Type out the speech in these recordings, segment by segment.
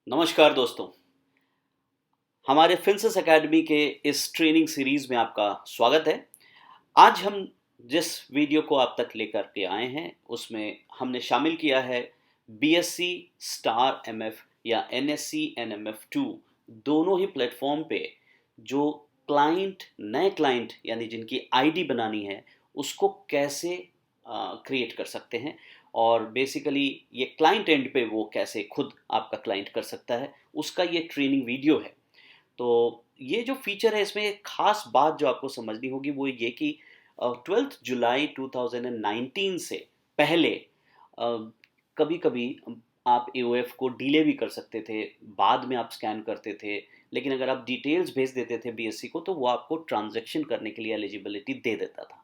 नमस्कार दोस्तों। हमारे फिंसस एकेडमी के इस ट्रेनिंग सीरीज में आपका स्वागत है। आज हम जिस वीडियो को आप तक लेकर के आए हैं उसमें हमने शामिल किया है बीएससी स्टार एमएफ या एनएससी एनएमएफ2 दोनों ही प्लेटफॉर्म पे जो क्लाइंट नए क्लाइंट यानी जिनकी आईडी बनानी है उसको कैसे क्रिएट कर सकते हैं और बेसिकली ये क्लाइंट एंड पे वो कैसे खुद आपका क्लाइंट कर सकता है उसका ये ट्रेनिंग वीडियो है। तो ये जो फीचर है इसमें एक खास बात जो आपको समझनी होगी वो ये कि 12 जुलाई 2019 से पहले कभी कभी आप एओएफ को डिले भी कर सकते थे, बाद में आप स्कैन करते थे, लेकिन अगर आप डिटेल्स भेज देते थे बीएससी को तो वो आपको ट्रांजैक्शन करने के लिए एलिजिबिलिटी दे देता था।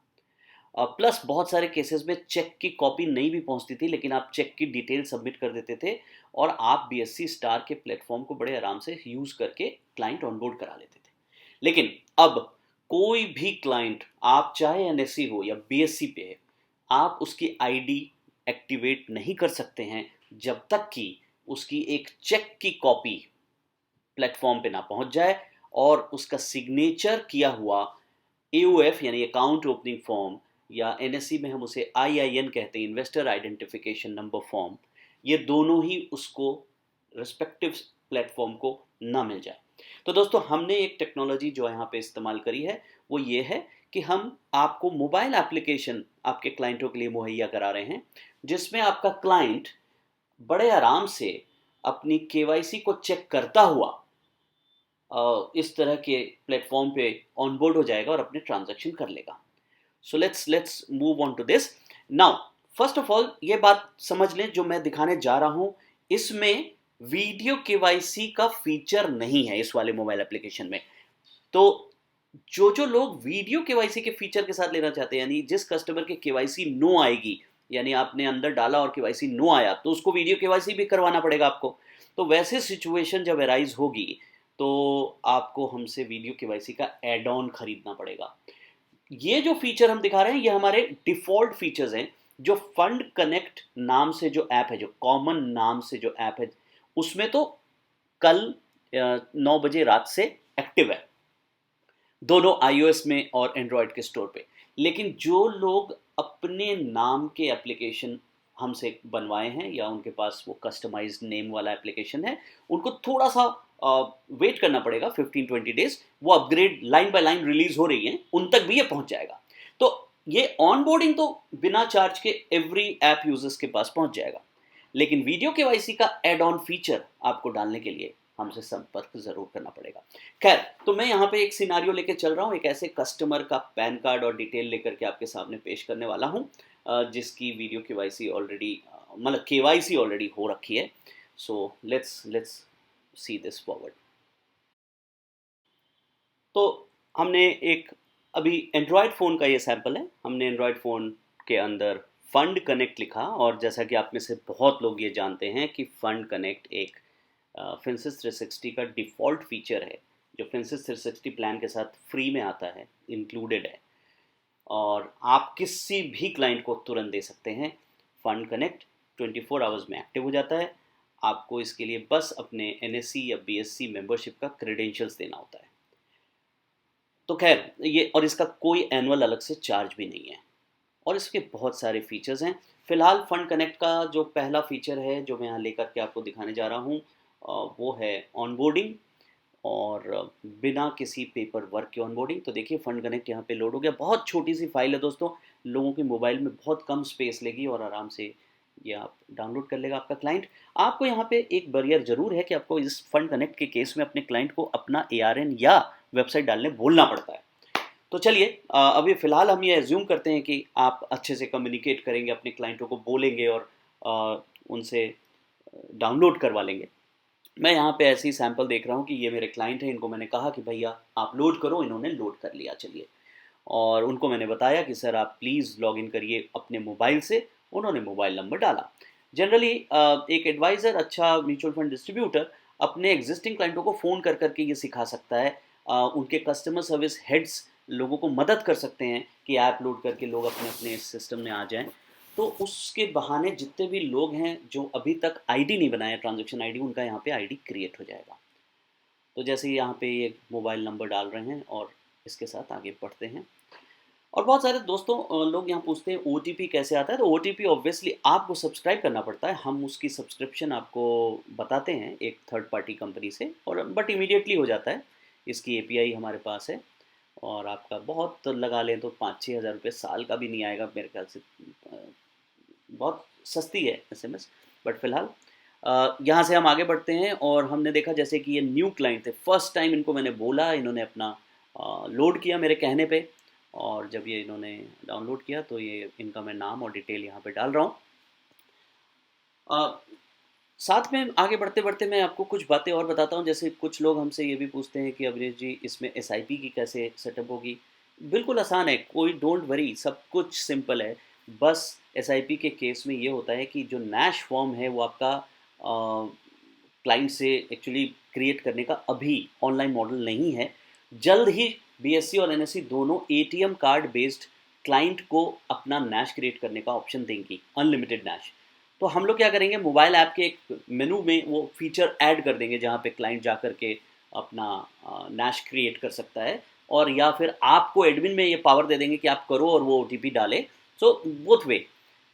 प्लस बहुत सारे केसेस में चेक की कॉपी नहीं भी पहुंचती थी लेकिन आप चेक की डिटेल सबमिट कर देते थे और आप बीएससी स्टार के प्लेटफॉर्म को बड़े आराम से यूज करके क्लाइंट ऑनबोर्ड करा लेते थे। लेकिन अब कोई भी क्लाइंट, आप चाहे एनएससी हो या बीएससी पे है, आप उसकी आईडी एक्टिवेट नहीं कर सकते हैं जब तक कि उसकी एक चेक की कॉपी प्लेटफॉर्म पे ना पहुंच जाए और उसका सिग्नेचर किया हुआ एओएफ यानी अकाउंट ओपनिंग फॉर्म या एनएससी में हम उसे आईआईएन कहते हैं, इन्वेस्टर आइडेंटिफिकेशन नंबर फॉर्म, ये दोनों ही उसको रिस्पेक्टिव प्लेटफॉर्म को ना मिल जाए। तो दोस्तों हमने एक टेक्नोलॉजी जो यहाँ पे इस्तेमाल करी है वो ये है कि हम आपको मोबाइल एप्लीकेशन आपके क्लाइंटों के लिए मुहैया करा रहे हैं जिसमें आपका क्लाइंट बड़े आराम से अपनी केवाईसी को चेक करता हुआ इस तरह के प्लेटफॉर्म पे ऑनबोर्ड हो जाएगा और अपने ट्रांजैक्शन कर लेगा। So let's move on to this now. First of all ये बात समझ लें जो मैं दिखाने जा रहा हूं इसमें वीडियो केवाईसी का फीचर नहीं है इस वाले मोबाइल एप्लीकेशन में। तो जो लोग वीडियो केवाईसी के फीचर के साथ लेना चाहते हैं, यानी जिस कस्टमर के केवाईसी नो आएगी, यानी आपने अंदर डाला और केवाईसी नो आया तो उसको वीडियो केवाईसी भी करवाना पड़ेगा आपको। तो वैसे सिचुएशन जब अराइज होगी तो आपको हमसे वीडियो केवाईसी का एड ऑन खरीदना पड़ेगा। ये जो फीचर हम दिखा रहे हैं ये हमारे डिफॉल्ट फीचर्स हैं जो फंड कनेक्ट नाम से जो ऐप है, जो कॉमन नाम से जो ऐप है, उसमें तो कल 9 बजे रात से एक्टिव है, दोनों आईओएस में और एंड्रॉयड के स्टोर पे। लेकिन जो लोग अपने नाम के एप्लीकेशन हमसे बनवाए हैं या उनके पास वो कस्टमाइज्ड नेम वाला एप्लीकेशन है, उनको थोड़ा सा वेट करना पड़ेगा 15-20 डेज। वो upgrade line by line release हो रही है, उन तक भी ये पहुंच जाएगा। तो ये ऑनबोर्डिंग तो बिना चार्ज के एवरी ऐप यूजर्स के पास पहुंच जाएगा, लेकिन वीडियो केवाईसी का एड ऑन फीचर आपको डालने के लिए हमसे संपर्क जरूर करना पड़ेगा। खैर, तो मैं यहाँ पे एक सिनारियो लेके चल रहा हूँ, एक ऐसे कस्टमर का पैन कार्ड और डिटेल लेकर के आपके सामने पेश करने वाला हूँ जिसकी वीडियो केवाईसी ऑलरेडी, मतलब केवाईसी ऑलरेडी हो रखी है। So let's see this forward. तो हमने एक अभी एंड्रॉयड फ़ोन का ये सैंपल है, हमने एंड्रॉयड फ़ोन के अंदर फंड कनेक्ट लिखा और जैसा कि आप में से बहुत लोग ये जानते हैं कि फंड कनेक्ट एक फिंसिस 360 का डिफ़ॉल्ट फीचर है जो फिंसिस 360 प्लान के साथ फ्री में आता है, इंक्लूडेड है, और आप किसी भी क्लाइंट को तुरंत दे सकते हैं। फंड कनेक्ट 24 आवर्स में एक्टिव हो जाता है। आपको इसके लिए बस अपने एनएससी या बीएससी मेंबरशिप का क्रेडेंशियल्स देना होता है। तो खैर ये, और इसका कोई एनुअल अलग से चार्ज भी नहीं है और इसके बहुत सारे फीचर्स हैं। फिलहाल फंड कनेक्ट का जो पहला फीचर है जो मैं यहाँ लेकर के आपको दिखाने जा रहा हूँ वो है ऑनबोर्डिंग और बिना किसी पेपर वर्क के ऑनबोर्डिंग। तो देखिए फंड कनेक्ट यहाँ पे लोड हो गया। बहुत छोटी सी फाइल है दोस्तों, लोगों के मोबाइल में बहुत कम स्पेस लेगी और आराम से ये आप डाउनलोड कर लेगा आपका क्लाइंट। आपको यहाँ पे एक बैरियर जरूर है कि आपको इस फंड कनेक्ट के केस में अपने क्लाइंट को अपना एआरएन या वेबसाइट डालने बोलना पड़ता है। तो चलिए अभी फ़िलहाल हम ये एज्यूम करते हैं कि आप अच्छे से कम्युनिकेट करेंगे, अपने क्लाइंटों को बोलेंगे और उनसे डाउनलोड करवा लेंगे। मैं यहाँ पे ऐसे ही सैंपल देख रहा हूँ कि ये मेरे क्लाइंट हैं, इनको मैंने कहा कि भैया आप लोड करो, इन्होंने लोड कर लिया। चलिए, और उनको मैंने बताया कि सर आप प्लीज़ लॉग इन करिए अपने मोबाइल से। उन्होंने मोबाइल नंबर डाला। जनरली एक एडवाइज़र, अच्छा म्यूचुअल फंड डिस्ट्रीब्यूटर अपने एग्जिस्टिंग क्लाइंटों को फ़ोन कर करके ये सिखा सकता है, उनके कस्टमर सर्विस हेड्स लोगों को मदद कर सकते हैं कि ऐप लोड करके लोग अपने अपने सिस्टम में आ जाएं। तो उसके बहाने जितने भी लोग हैं जो अभी तक आईडी नहीं बनाया, ट्रांजैक्शन आईडी, उनका यहाँ पे आईडी क्रिएट हो जाएगा। तो जैसे यहाँ पे ये मोबाइल नंबर डाल रहे हैं और इसके साथ आगे बढ़ते हैं। और बहुत सारे दोस्तों लोग यहाँ पूछते हैं ओटीपी कैसे आता है। तो ओटीपी ऑब्वियसली आपको सब्सक्राइब करना पड़ता है, हम उसकी सब्सक्रिप्शन आपको बताते हैं एक थर्ड पार्टी कंपनी से, और बट इमीडिएटली हो जाता है। इसकी एपीआई हमारे पास है और आपका बहुत लगा लें तो 5-6 हज़ार रुपये साल का भी नहीं आएगा मेरे ख्याल से। बहुत सस्ती है एसएमएस। बट फिलहाल यहाँ से हम आगे बढ़ते हैं और हमने देखा जैसे कि ये न्यू क्लाइंट थे, फर्स्ट टाइम इनको मैंने बोला, इन्होंने अपना लोड किया मेरे कहने पे, और जब ये इन्होंने डाउनलोड किया तो ये इनका मैं नाम और डिटेल यहाँ पे डाल रहा हूँ। साथ में आगे बढ़ते बढ़ते मैं आपको कुछ बातें और बताता हूँ। जैसे कुछ लोग हमसे ये भी पूछते हैं कि अवनीश जी इसमें एसआईपी की कैसे सेटअप होगी। बिल्कुल आसान है, कोई डोंट वरी, सब कुछ सिंपल है। बस एसआईपी के केस में ये होता है कि जो नैश फॉर्म है वो आपका क्लाइंट से एक्चुअली क्रिएट करने का अभी ऑनलाइन मॉडल नहीं है। जल्द ही बीएससी और एनएससी दोनों एटीएम कार्ड बेस्ड क्लाइंट को अपना नैश क्रिएट करने का ऑप्शन देंगी, अनलिमिटेड नैश। तो हम लोग क्या करेंगे, मोबाइल ऐप के एक मेनू में वो फीचर ऐड कर देंगे जहाँ पे क्लाइंट जा कर के अपना नैश क्रिएट कर सकता है, और या फिर आपको एडमिन में ये पावर दे देंगे कि आप करो और वो ओटीपी डाले। So both way.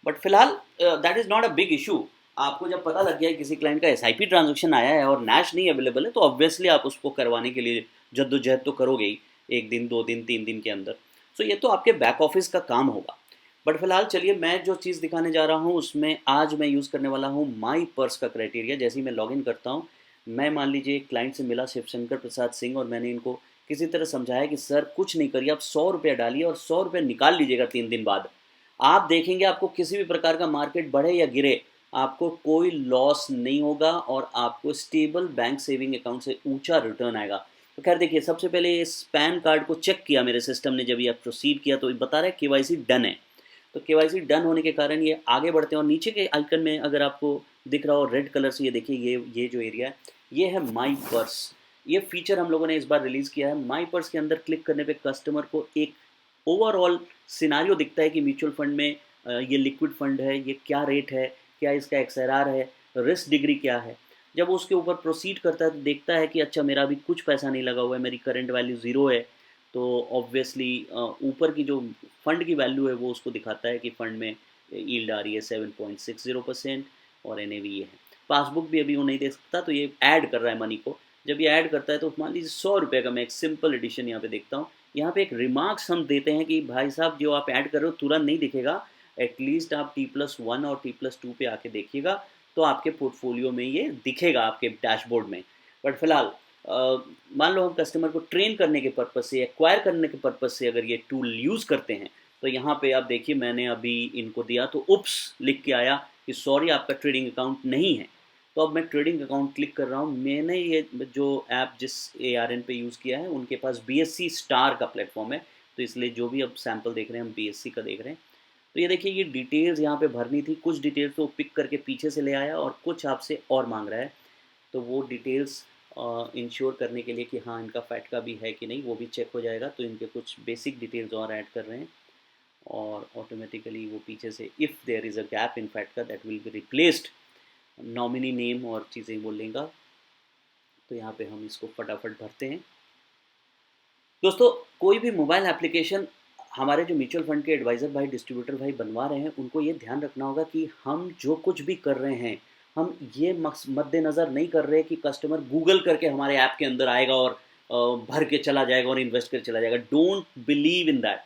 बट फिलहाल that is not a big issue. आपको जब पता लग गया है किसी क्लाइंट का एसआईपी ट्रांजेक्शन आया है और नैश नहीं अवेलेबल है, तो ऑब्वियसली आप उसको करवाने के लिए जद्दोजहद तो करोगे ही, 1 दिन 2 दिन 3 दिन के अंदर। सो ये तो आपके बैक ऑफिस का काम होगा। बट फिलहाल चलिए मैं जो चीज़ दिखाने जा रहा हूँ उसमें आज मैं यूज़ करने वाला हूँ माई पर्स का क्राइटेरिया। जैसे ही मैं लॉगिन करता हूँ, मैं मान लीजिए एक क्लाइंट से मिला, शिवशंकर प्रसाद सिंह, और मैंने इनको किसी तरह समझाया कि सर कुछ नहीं करिए, आप 100 रुपया डालिए और 100 रुपया निकाल लीजिएगा 3 दिन बाद। आप देखेंगे आपको किसी भी प्रकार का मार्केट बढ़े या गिरे, आपको कोई लॉस नहीं होगा और आपको स्टेबल बैंक सेविंग अकाउंट से ऊंचा रिटर्न आएगा। तो खैर देखिए, सबसे पहले इस पैन कार्ड को चेक किया मेरे सिस्टम ने, जब ये प्रोसीड किया तो बता रहा है केवाईसी डन है। तो केवाईसी डन होने के कारण ये आगे बढ़ते हैं, और नीचे के आइकन में अगर आपको दिख रहा हो रेड कलर से, ये देखिए ये जो एरिया है ये है माई पर्स। ये फीचर हम लोगों ने इस बार रिलीज़ किया है। माई पर्स के अंदर क्लिक करने पे कस्टमर को एक ओवरऑल सिनारियो दिखता है कि म्यूचुअल फंड में ये लिक्विड फंड है, ये क्या रेट है, क्या इसका एक्सआरआर है, रिस्क डिग्री क्या है। जब वो उसके ऊपर प्रोसीड करता है तो देखता है कि अच्छा मेरा अभी कुछ पैसा नहीं लगा हुआ है, मेरी करंट वैल्यू ज़ीरो है। तो ऑब्वियसली ऊपर की जो फंड की वैल्यू है वो उसको दिखाता है कि फंड में यील्ड आ रही है 7.60%, और एन ये है। पासबुक भी अभी वो नहीं देख सकता, तो ये ऐड कर रहा है मनी को। जब ये ऐड करता है तो मान लीजिए 100 रुपये का मैं एक सिंपल एडिशन यहाँ पे देखता हूँ। यहाँ पे एक रिमार्क्स हम देते हैं कि भाई साहब जो आप ऐड कर रहे हो तुरंत नहीं दिखेगा, एटलीस्ट आप T+1 और T+2 पे आके देखिएगा, तो आपके पोर्टफोलियो में ये दिखेगा आपके डैशबोर्ड में। बट फिलहाल मान लो हम कस्टमर को ट्रेन करने के पर्पज़ से, एक्वायर करने के पर्पज़ से अगर ये टूल यूज़ करते हैं, तो यहाँ पे आप देखिए मैंने अभी इनको दिया तो उप्स लिख के आया कि सॉरी आपका ट्रेडिंग अकाउंट नहीं है। तो अब मैं ट्रेडिंग अकाउंट क्लिक कर रहा हूँ। मैंने ये जो ऐप जिस ARN पे यूज़ किया है उनके पास BSC स्टार का प्लेटफॉर्म है, तो इसलिए जो भी अब सैम्पल देख रहे हैं हम BSC का देख रहे हैं। तो ये देखिए ये डिटेल्स यहाँ पे भरनी थी, कुछ डिटेल्स तो पिक करके पीछे से ले आया और कुछ आपसे और मांग रहा है। तो वो डिटेल्स इंश्योर करने के लिए कि हाँ इनका फैटका भी है कि नहीं वो भी चेक हो जाएगा, तो इनके कुछ बेसिक डिटेल्स और ऐड कर रहे हैं, और ऑटोमेटिकली वो पीछे से if there is a gap in FATCA that will be replaced, nominee name और चीज़ें बोलेगा। तो यहाँ पे हम इसको फटाफट भरते हैं। दोस्तों कोई भी मोबाइल एप्लीकेशन हमारे जो म्यूचुअल फंड के एडवाइज़र भाई, डिस्ट्रीब्यूटर भाई बनवा रहे हैं, उनको ये ध्यान रखना होगा कि हम जो कुछ भी कर रहे हैं, हम ये मद्देनज़र नहीं कर रहे कि कस्टमर गूगल करके हमारे ऐप के अंदर आएगा और भर के चला जाएगा और इन्वेस्ट करके चला जाएगा। डोंट बिलीव इन दैट,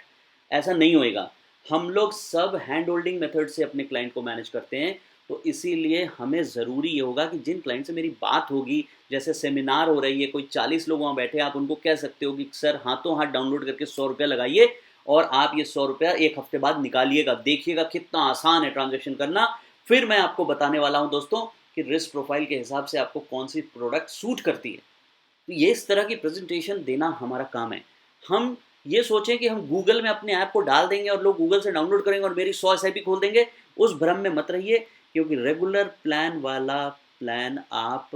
ऐसा नहीं होएगा। हम लोग सब हैंड होल्डिंग मेथड से अपने क्लाइंट को मैनेज करते हैं, तो इसीलिए हमें ज़रूरी ये होगा कि जिन क्लाइंट से मेरी बात होगी, जैसे सेमिनार हो रही है, कोई 40 लोग वहाँ बैठे, आप उनको कह सकते हो कि सर हाथों हाथ डाउनलोड करके 100 रुपया लगाइए और आप ये 100 रुपया 1 हफ्ते बाद निकालिएगा, देखिएगा कितना आसान है ट्रांजेक्शन करना। फिर मैं आपको बताने वाला हूँ दोस्तों कि रिस्क प्रोफाइल के हिसाब से आपको कौन सी प्रोडक्ट सूट करती है। तो ये इस तरह की प्रेजेंटेशन देना हमारा काम है। हम ये सोचें कि हम गूगल में अपने ऐप को डाल देंगे और लोग गूगल से डाउनलोड करेंगे और मेरी 100 SIP खोल देंगे, उस भ्रम में मत रहिए, क्योंकि रेगुलर प्लान वाला प्लान आप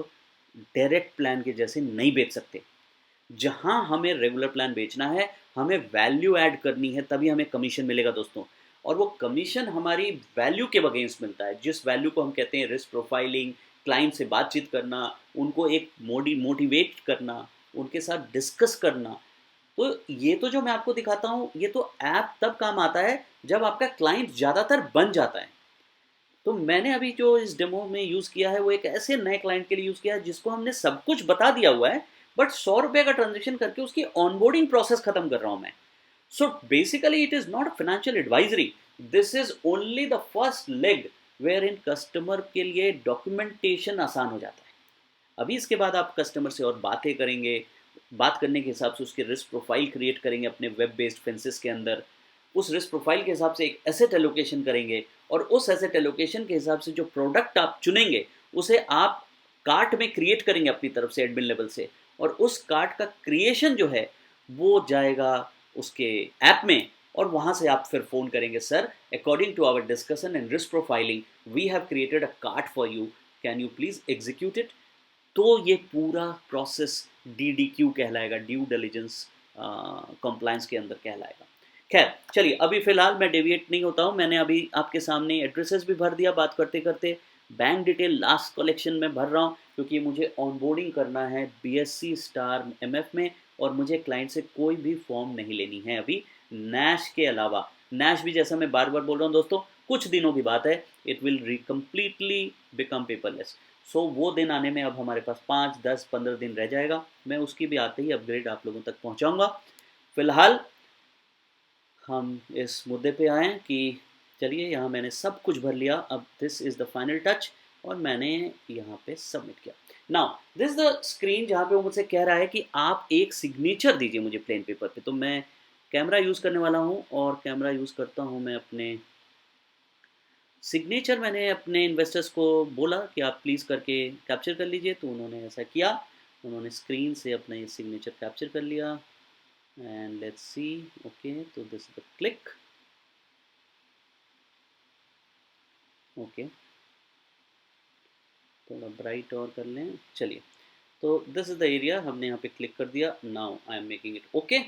डायरेक्ट प्लान के जैसे नहीं बेच सकते। जहां हमें रेगुलर प्लान बेचना है, हमें वैल्यू ऐड करनी है, तभी हमें कमीशन मिलेगा दोस्तों। और वो कमीशन हमारी वैल्यू के अगेंस्ट मिलता है, जिस वैल्यू को हम कहते हैं रिस्क प्रोफाइलिंग, क्लाइंट से बातचीत करना, उनको एक मोटिवेट करना, उनके साथ डिस्कस करना। तो ये तो जो मैं आपको दिखाता हूँ, ये तो ऐप तब काम आता है जब आपका क्लाइंट ज़्यादातर बन जाता है। तो मैंने अभी जो इस डेमो में यूज़ किया है वो एक ऐसे नए क्लाइंट के लिए यूज़ किया है जिसको हमने सब कुछ बता दिया हुआ है, बट 100 रुपये का ट्रांजेक्शन करके उसकी ऑनबोर्डिंग प्रोसेस खत्म कर रहा हूँ मैं। So basically it is not a financial advisory, this is only the first leg wherein customer के लिए डॉक्यूमेंटेशन आसान हो जाता है। अभी इसके बाद आप कस्टमर से और बातें करेंगे, बात करने के हिसाब से उसके रिस्क प्रोफाइल क्रिएट करेंगे अपने वेब बेस्ड फेंसेस के अंदर, उस रिस्क प्रोफाइल के हिसाब से एक एसेट एलोकेशन करेंगे, और उस एसेट एलोकेशन के हिसाब से जो प्रोडक्ट आप चुनेंगे उसे आप कार्ट में क्रिएट करेंगे अपनी तरफ से एडमिन लेवल से, और उस कार्ट का क्रिएशन जो है वो जाएगा उसके ऐप में, और वहाँ से आप फिर फ़ोन करेंगे, sir according to our discussion and risk profiling we have created a cart for you, can you please execute it. तो ये पूरा प्रोसेस DDQ कहलाएगा, ड्यू डिलिजेंस कंप्लायंस के अंदर कहलाएगा। खैर चलिए, अभी फ़िलहाल मैं डेविएट नहीं होता हूँ, मैंने अभी आपके सामने एड्रेसेस भी भर दिया बात करते करते, बैंक डिटेल लास्ट कलेक्शन में भर रहा हूँ क्योंकि मुझे ऑनबोर्डिंग करना है BSc स्टार MF में, और मुझे क्लाइंट से कोई भी फॉर्म नहीं लेनी है अभी नैश के अलावा। नैश भी जैसा मैं बार बार बोल रहा हूँ दोस्तों, कुछ दिनों की बात है, it will completely become paperless. So वो दिन आने में अब हमारे पास 5, 10, 15 दिन रह जाएगा, मैं उसकी भी आते ही अपग्रेड आप लोगों तक पहुंचाऊंगा। फिलहाल हम इस मुद्दे पे आए कि चलिए, यहाँ मैंने सब कुछ भर लिया, अब this is the final touch, और मैंने यहाँ पे सबमिट किया। नाउ दिस द स्क्रीन जहाँ पे वो मुझसे कह रहा है कि आप एक सिग्नेचर दीजिए मुझे प्लेन पेपर पे। तो मैं कैमरा यूज़ करने वाला हूँ, और कैमरा यूज़ करता हूँ मैं अपने सिग्नेचर। मैंने अपने इन्वेस्टर्स को बोला कि आप प्लीज़ करके कैप्चर कर लीजिए, तो उन्होंने ऐसा किया, उन्होंने स्क्रीन से अपना ये सिग्नेचर कैप्चर कर लिया। एंड लेट्स सी, ओके, तो दिस द क्लिक, ओके, थोड़ा ब्राइट और कर लें, चलिए। तो दिस इज़ द एरिया, हमने यहाँ पे क्लिक कर दिया, now I am making it okay.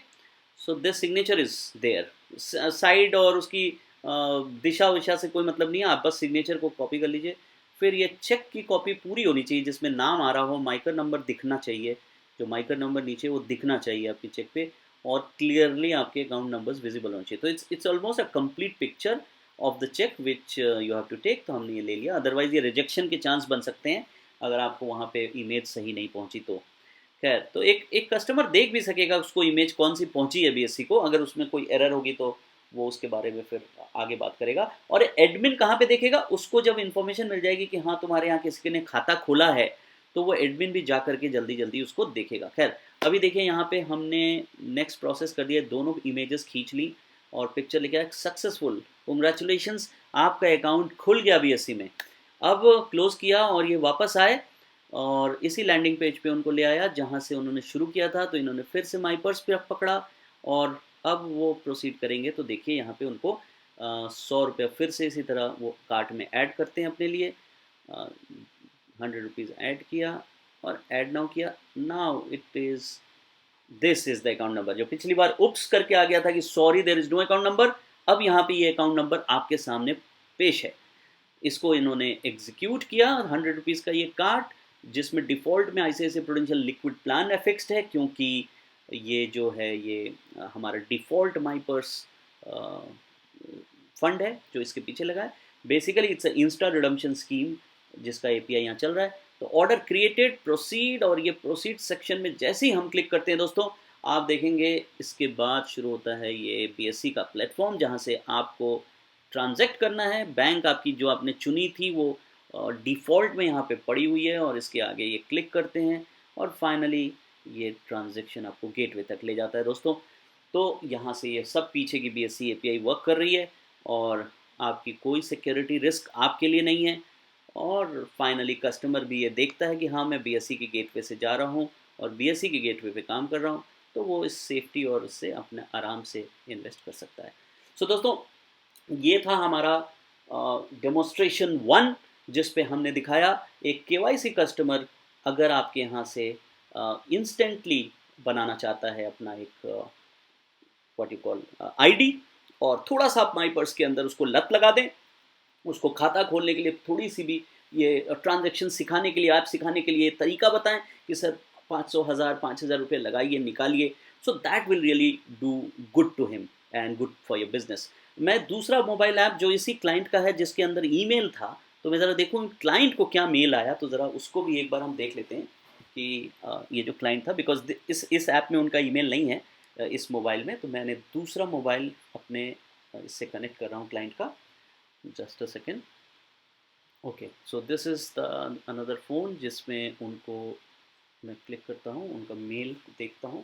So this signature is there, side और उसकी दिशा विशा से कोई मतलब नहीं है, आप बस सिग्नेचर को कॉपी कर लीजिए। फिर ये चेक की कॉपी पूरी होनी चाहिए जिसमें नाम आ रहा हो, माइकर नंबर दिखना चाहिए, जो माइकर नंबर नीचे वो दिखना चाहिए आपकी चेक पे, और क्लियरली आपके अकाउंट नंबर्स विजिबल होने चाहिए। तो it's almost a complete picture of the cheque which you have to take. तो हमने ये ले लिया, अदरवाइज ये रिजेक्शन के चांस बन सकते हैं अगर आपको वहाँ पे इमेज सही नहीं पहुँची तो। खैर, तो एक एक कस्टमर देख भी सकेगा उसको इमेज कौन सी पहुंची है BSc को, अगर उसमें कोई एरर होगी तो वो उसके बारे में फिर आगे बात करेगा। और एडमिन कहाँ पे देखेगा, उसको जब इन्फॉर्मेशन मिल जाएगी कि हाँ तुम्हारे यहाँ किसी ने खाता खोला है, तो वो एडमिन भी जा करके जल्दी जल्दी उसको देखेगा। खैर, अभी देखिए यहाँ पे हमने नेक्स्ट प्रोसेस कर दिया, दोनों इमेजेस खींच ली और पिक्चर लेके आया, सक्सेसफुल, कंग्रेचुलेशंस, आपका अकाउंट खुल गया BSc में। अब क्लोज किया और ये वापस आए, और इसी लैंडिंग पेज पे उनको ले आया जहाँ से उन्होंने शुरू किया था। तो इन्होंने फिर से माई पर्स पे पकड़ा, और अब वो प्रोसीड करेंगे। तो देखिए यहाँ पे उनको 100 रुपये फिर से इसी तरह वो कार्ट में ऐड करते हैं अपने लिए। 100 रुपीज़ ऐड किया और ऐड नाउ किया। Now it is, this is the account number. जो पिछली बार उप्स करके आ गया था कि sorry there is no account number, अब यहाँ पे ये अकाउंट नंबर आपके सामने पेश है। इसको इन्होंने एग्जीक्यूट किया, 100 रुपीज़ का ये कार्ड, जिसमें डिफ़ॉल्ट में ICICI prudential liquid plan fixed है, क्योंकि ये जो है ये हमारा डिफ़ॉल्ट माई पर्स फंड है जो इसके पीछे लगा है। Basically it's a Insta redemption scheme जिसका API यहाँ चल रहा है। तो ऑर्डर क्रिएटेड, प्रोसीड, और ये प्रोसीड सेक्शन में जैसे ही हम क्लिक करते हैं दोस्तों, आप देखेंगे इसके बाद शुरू होता है ये BSc का प्लेटफॉर्म, जहाँ से आपको ट्रांजैक्ट करना है। बैंक आपकी जो आपने चुनी थी वो डिफ़ॉल्ट में यहाँ पे पड़ी हुई है, और इसके आगे ये क्लिक करते हैं, और फाइनली ये ट्रांजैक्शन आपको गेटवे तक ले जाता है दोस्तों। तो यहाँ से ये सब पीछे की BSc API वर्क कर रही है, और आपकी कोई सिक्योरिटी रिस्क आपके लिए नहीं है। और फाइनली कस्टमर भी ये देखता है कि हाँ, मैं BSc के गेटवे से जा रहा हूँ और BSc के गेटवे पे काम कर रहा हूँ, तो वो इस सेफ्टी और उससे अपने आराम से इन्वेस्ट कर सकता है। सो दोस्तों, ये था हमारा डेमोस्ट्रेशन 1, जिस पे हमने दिखाया एक KYC कस्टमर अगर आपके यहाँ से इंस्टेंटली बनाना चाहता है अपना एक व्हाट यू कॉल ID, और थोड़ा सा आप माई पर्स के अंदर उसको लत लगा दें, उसको खाता खोलने के लिए थोड़ी सी भी ये ट्रांजैक्शन सिखाने के लिए, ऐप सिखाने के लिए तरीका बताएं कि सर 500 हज़ार 5,000 रुपये लगाइए, निकालिए, so that will really do good to him and good for your business. मैं दूसरा मोबाइल ऐप जो इसी क्लाइंट का है जिसके अंदर ईमेल था, तो मैं ज़रा देखूँ क्लाइंट को क्या मेल आया, तो ज़रा उसको भी एक बार हम देख लेते हैं कि ये जो क्लाइंट था, बिकॉज इस ऐप में उनका ईमेल नहीं है इस मोबाइल में, तो मैंने दूसरा मोबाइल अपने इससे कनेक्ट कर रहा हूँ क्लाइंट का। Just a second. Okay, so this is the another phone जिसमें उनको मैं क्लिक करता हूँ, उनका मेल देखता हूँ।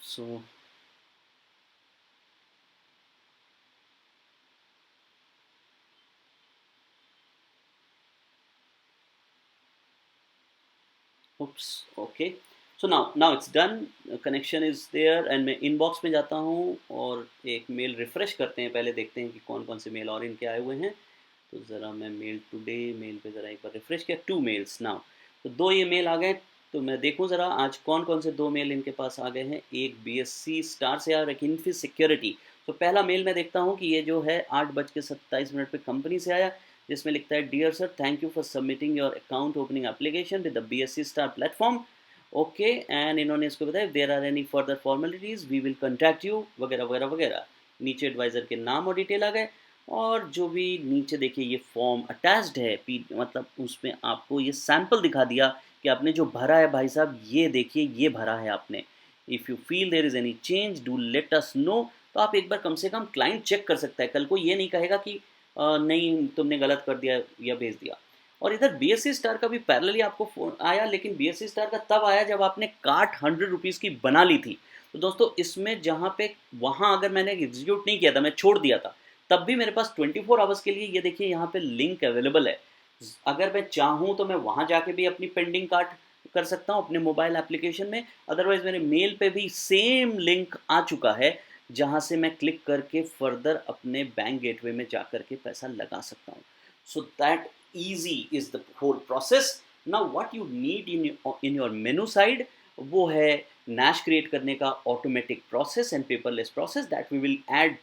So oops, okay, so now it's done, connection is there and मैं इनबॉक्स में जाता हूँ और एक मेल रिफ़्रेश करते हैं, पहले देखते हैं कि कौन कौन से मेल और इनके आए हुए हैं। तो ज़रा मैं मेल टुडे मेल पे ज़रा एक बार रिफ़्रेश किया, 2 मेल्स नाउ, तो 2 ये मेल आ गए। तो मैं देखूँ ज़रा आज कौन कौन से 2 मेल इनके पास आ गए हैं। एक बीएससी स्टार से और एक इन्फिस सिक्योरिटी। तो पहला मेल मैं देखता हूँ कि ये जो है 8:27 पे कंपनी से आया, जिसमें लिखता है dear sir, thank you for submitting your account opening application with the BSC star platform. Okay, and इन्होंने इसको बताया there are any further formalities we will contact you वगैरह वगैरह वगैरह। नीचे एडवाइज़र के नाम और डिटेल आ गए, और जो भी नीचे देखिए ये फॉर्म अटैच्ड है, पी मतलब उसमें आपको ये सैंपल दिखा दिया कि आपने जो भरा है भाई साहब, ये देखिए ये भरा है आपने। If you feel there is any change do let us know. तो आप एक बार कम से कम क्लाइंट चेक कर सकता है, कल को ये नहीं कहेगा कि नहीं तुमने गलत कर दिया या भेज दिया। और इधर बीएससी स्टार का भी पैरेलली आपको फोन आया, लेकिन बीएससी स्टार का तब आया जब आपने कार्ट 100 रुपीज़ की बना ली थी। तो दोस्तों इसमें जहाँ पे वहाँ अगर मैंने एग्जीक्यूट नहीं किया था, मैं छोड़ दिया था, तब भी मेरे पास 24 आवर्स के लिए ये देखिए यहाँ पे लिंक अवेलेबल है। अगर मैं चाहूँ तो मैं वहाँ जाके भी अपनी पेंडिंग कार्ड कर सकता हूँ अपने मोबाइल एप्लीकेशन में। अदरवाइज मेरे मेल पे भी सेम लिंक आ चुका है, जहाँ से मैं क्लिक करके फर्दर अपने बैंक गेटवे में जा करके पैसा लगा सकता हूँ। So that easy is the whole process. Now what you need in your menu side, वो है Nash क्रिएट करने का automatic process and paperless process that we will add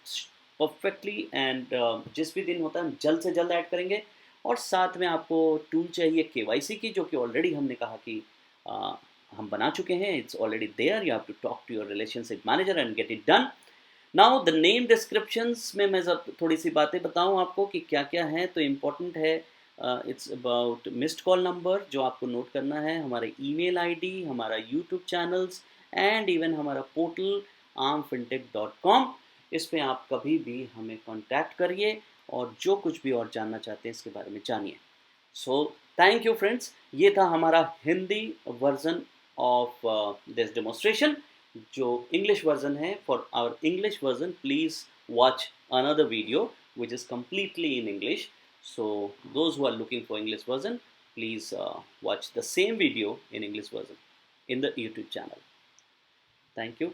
perfectly, and जिस भी दिन होता है हम जल्द से जल्द ऐड करेंगे। और साथ में आपको टूल चाहिए केवाईसी की, जो कि ऑलरेडी हमने कहा कि हम बना चुके हैं, it's already there, you have to talk to your relationship manager and get it done. Now the name descriptions में मैं थोड़ी सी बातें बताऊं आपको कि क्या क्या है, तो इम्पोर्टेंट है it's about missed call number जो आपको नोट करना है, हमारे ईमेल आईडी, हमारा यूट्यूब चैनल्स, एंड इवन हमारा पोर्टल armfintech.com। इस पे आप कभी भी हमें कांटेक्ट करिए और जो कुछ भी और जानना चाहते हैं इसके बारे में जानिए। सो थैंक यू फ्रेंड्स, ये था हमारा Hindi version of this demonstration. जो इंग्लिश वर्जन है, for our English version please watch another video which is completely in English. So those who are looking for English version, please watch the same video in English version in the YouTube channel. Thank you.